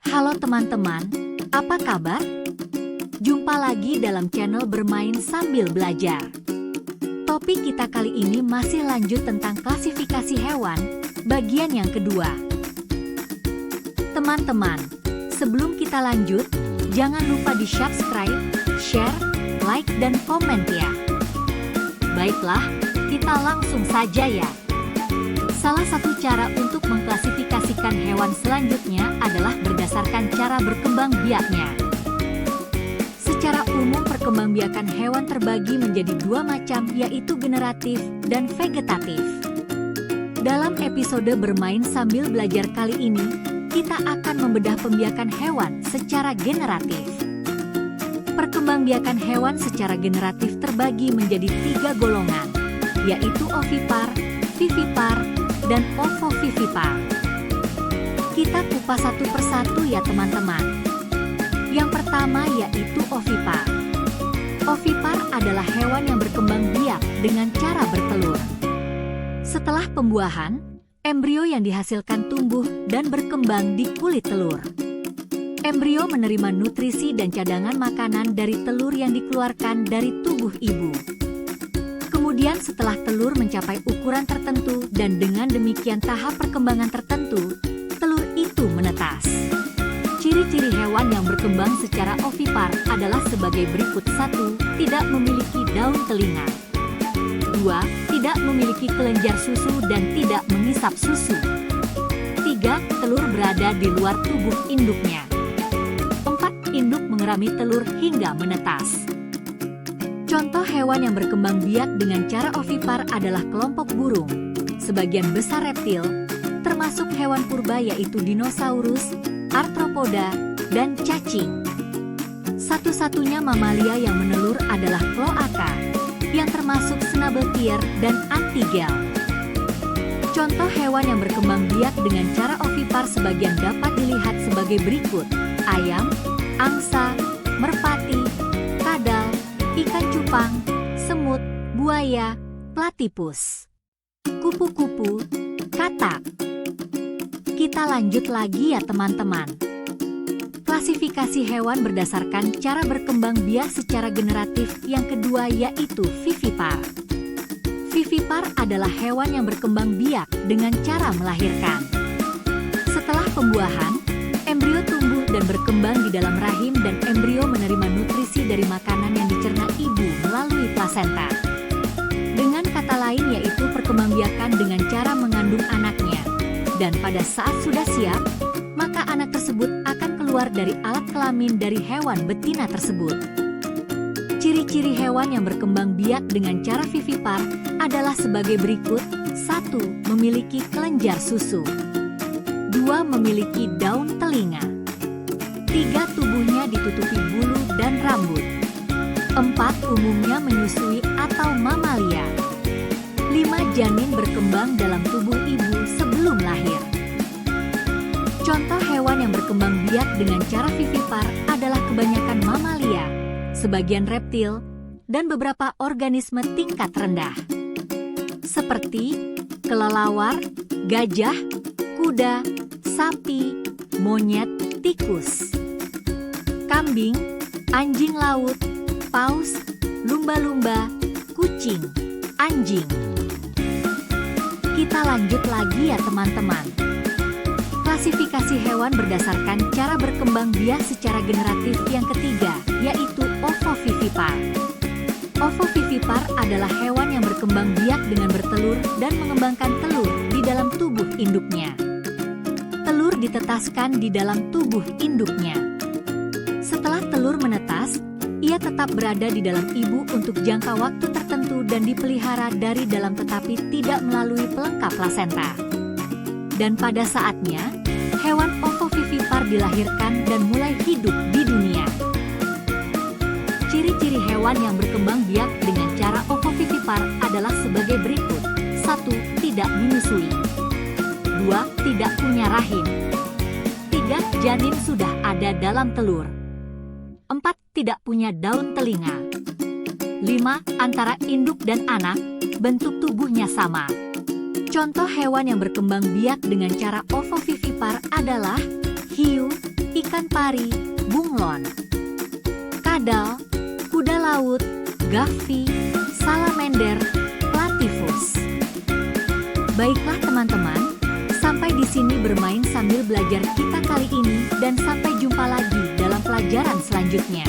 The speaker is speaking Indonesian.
Halo teman-teman, apa kabar? Jumpa lagi dalam channel Bermain Sambil Belajar. Topik kita kali ini masih lanjut tentang klasifikasi hewan, bagian yang kedua. Teman-teman, sebelum kita lanjut, jangan lupa di subscribe, share, like, dan komen ya. Baiklah, kita langsung saja ya. Salah satu cara untuk mengklasifikasikan hewan selanjutnya adalah berdasarkan cara berkembang biaknya. Secara umum perkembangbiakan hewan terbagi menjadi dua macam, yaitu generatif dan vegetatif. Dalam episode Bermain Sambil Belajar kali ini, kita akan membedah pembiakan hewan secara generatif. Perkembangbiakan hewan secara generatif terbagi menjadi tiga golongan, yaitu ovipar, vivipar, dan ovovivipar. Kita kupas satu persatu ya teman-teman. Yang pertama yaitu ovipar. Ovipar adalah hewan yang berkembang biak dengan cara bertelur. Setelah pembuahan, embrio yang dihasilkan tumbuh dan berkembang di kulit telur. Embrio menerima nutrisi dan cadangan makanan dari telur yang dikeluarkan dari tubuh ibu. Kemudian setelah telur mencapai ukuran tertentu dan dengan demikian tahap perkembangan tertentu, telur itu menetas. Ciri-ciri hewan yang berkembang secara ovipar adalah sebagai berikut. 1. Tidak memiliki daun telinga. 2. Tidak memiliki kelenjar susu dan tidak mengisap susu. 3. Telur berada di luar tubuh induknya. 4. Induk mengerami telur hingga menetas. Contoh hewan yang berkembang biak dengan cara ovipar adalah kelompok burung, sebagian besar reptil, termasuk hewan purba yaitu dinosaurus, arthropoda, dan cacing. Satu-satunya mamalia yang menelur adalah cloaca, yang termasuk snabeltier dan antigel. Contoh hewan yang berkembang biak dengan cara ovipar sebagian dapat dilihat sebagai berikut: ayam, angsa, merpati, kadal, ikan cupang, semut, buaya, platypus, kupu-kupu, katak. Kita lanjut lagi ya teman-teman. Klasifikasi hewan berdasarkan cara berkembang biak secara generatif yang kedua yaitu vivipar. Vivipar adalah hewan yang berkembang biak dengan cara melahirkan. Setelah pembuahan, embrio tumbuh dan berkembang di dalam rahim dan embrio menerima nutrisi dari makanan yang dicerna ibu melalui plasenta. Dengan kata lain yaitu perkembangbiakan dengan cara mengandung anaknya. Dan pada saat sudah siap, maka anak tersebut akan keluar dari alat kelamin dari hewan betina tersebut. Ciri-ciri hewan yang berkembang biak dengan cara vivipar adalah sebagai berikut. 1. Memiliki kelenjar susu. 2. Memiliki daun telinga. 3. Tubuhnya ditutupi bulu dan rambut. 4. Umumnya menyusui atau mamalia. 5. Janin berkembang dalam tubuh ibu sebelum lahir. Contoh hewan yang berkembang biak dengan cara vivipar adalah kebanyakan mamalia, sebagian reptil, dan beberapa organisme tingkat rendah. Seperti kelelawar, gajah, kuda, sapi, monyet, tikus, kambing, anjing laut, paus, lumba-lumba, kucing, anjing. Kita lanjut lagi ya teman-teman. Klasifikasi hewan berdasarkan cara berkembang biak secara generatif yang ketiga, yaitu ovovivipar. Ovovivipar adalah hewan yang berkembang biak dengan bertelur dan mengembangkan telur di dalam tubuh induknya. Telur ditetaskan di dalam tubuh induknya. Setelah telur menetas, ia tetap berada di dalam ibu untuk jangka waktu tertentu dan dipelihara dari dalam tetapi tidak melalui pelengkap plasenta. Dan pada saatnya, hewan ovovivipar dilahirkan dan mulai hidup di dunia. Ciri-ciri hewan yang berkembang biak dengan cara ovovivipar adalah sebagai berikut. 1. Tidak menyusui. 2. Tidak punya rahim. 3. Janin sudah ada dalam telur. 4. Tidak punya daun telinga. 5. Antara induk dan anak, bentuk tubuhnya sama. Contoh hewan yang berkembang biak dengan cara ovovivipar adalah hiu, ikan pari, bunglon, kadal, kuda laut, guppy, salamander, platypus. Baiklah teman-teman, sampai di sini bermain sambil belajar kita kali ini dan sampai jumpa lagi dalam pelajaran selanjutnya.